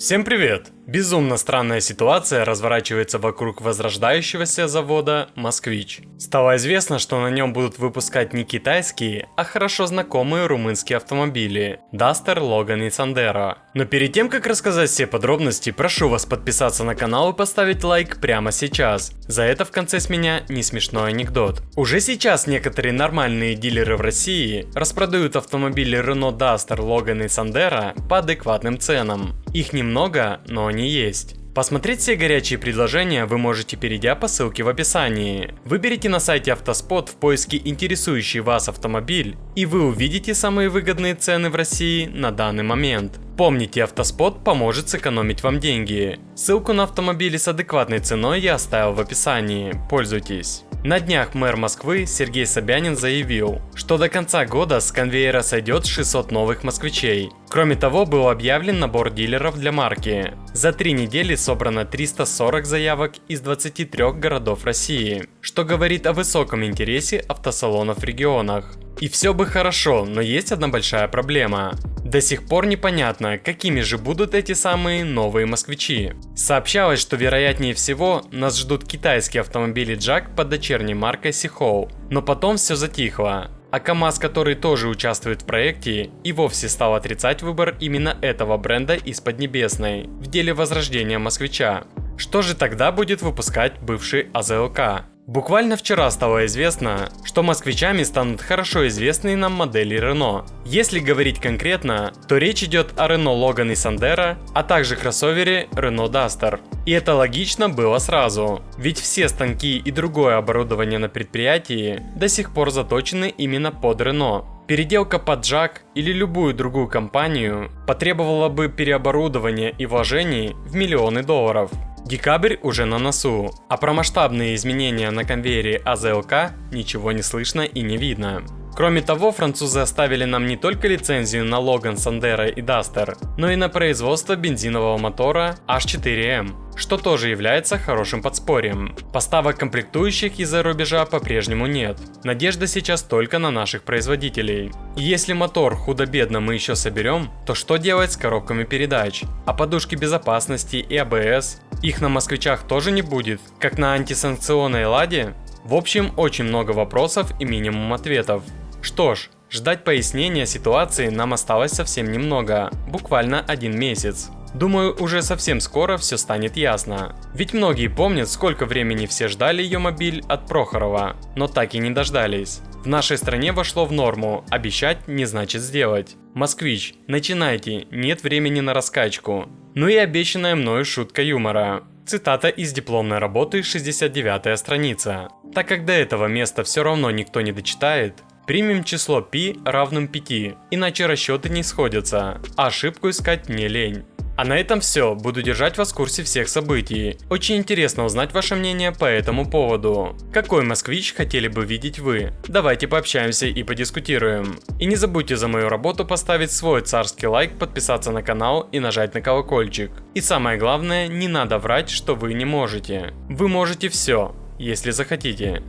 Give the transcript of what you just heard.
Всем привет! Безумно странная ситуация разворачивается вокруг возрождающегося завода «Москвич». Стало известно, что на нем будут выпускать не китайские, а хорошо знакомые румынские автомобили Duster, Logan и Sandero. Но перед тем, как рассказать все подробности, прошу вас подписаться на канал и поставить лайк прямо сейчас. За это в конце с меня не смешной анекдот. Уже сейчас некоторые нормальные дилеры в России распродают автомобили Renault Duster, Logan и Sandero по адекватным ценам. Их немного, но они есть. Посмотреть все горячие предложения вы можете, перейдя по ссылке в описании. Выберите на сайте Автоспот в поиске интересующий вас автомобиль, и вы увидите самые выгодные цены в России на данный момент. Помните, Автоспот поможет сэкономить вам деньги. Ссылку на автомобили с адекватной ценой я оставил в описании. Пользуйтесь. На днях мэр Москвы Сергей Собянин заявил, что до конца года с конвейера сойдет 600 новых москвичей. Кроме того, был объявлен набор дилеров для марки. За 3 недели собрано 340 заявок из 23 городов России, что говорит о высоком интересе автосалонов в регионах. И все бы хорошо, но есть одна большая проблема. До сих пор непонятно, какими же будут эти самые новые москвичи. Сообщалось, что вероятнее всего нас ждут китайские автомобили Jack под дочерней маркой Сихоу, но потом все затихло. А КАМАЗ, который тоже участвует в проекте, и вовсе стал отрицать выбор именно этого бренда из Поднебесной в деле возрождения москвича. Что же тогда будет выпускать бывший АЗЛК? Буквально вчера стало известно, что москвичами станут хорошо известные нам модели Renault. Если говорить конкретно, то речь идет о Renault Logan и Sandero, а также кроссовере Renault Duster. И это логично было сразу, ведь все станки и другое оборудование на предприятии до сих пор заточены именно под Renault. Переделка под Jack или любую другую компанию потребовала бы переоборудования и вложений в миллионы долларов. Декабрь уже на носу, а про масштабные изменения на конвейере АЗЛК ничего не слышно и не видно. Кроме того, французы оставили нам не только лицензию на Logan, Sandero и Duster, но и на производство бензинового мотора H4M, что тоже является хорошим подспорьем. Поставок комплектующих из-за рубежа по-прежнему нет. Надежда сейчас только на наших производителей. И если мотор худо-бедно мы еще соберем, то что делать с коробками передач? А подушки безопасности и АБС? Их на москвичах тоже не будет, как на антисанкционной Ладе? В общем, очень много вопросов и минимум ответов. Что ж, ждать пояснения ситуации нам осталось совсем немного, буквально 1 месяц. Думаю, уже совсем скоро все станет ясно. Ведь многие помнят, сколько времени все ждали ее мобиль от Прохорова, но так и не дождались. В нашей стране вошло в норму, обещать не значит сделать. Москвич, начинайте, нет времени на раскачку. Ну и обещанная мною шутка юмора. Цитата из дипломной работы, 69-я страница. Так как до этого места все равно никто не дочитает, примем число π равным 5, иначе расчеты не сходятся, а ошибку искать мне лень. А на этом все, буду держать вас в курсе всех событий. Очень интересно узнать ваше мнение по этому поводу. Какой москвич хотели бы видеть вы? Давайте пообщаемся и подискутируем. И не забудьте за мою работу поставить свой царский лайк, подписаться на канал и нажать на колокольчик. И самое главное, не надо врать, что вы не можете. Вы можете все, если захотите.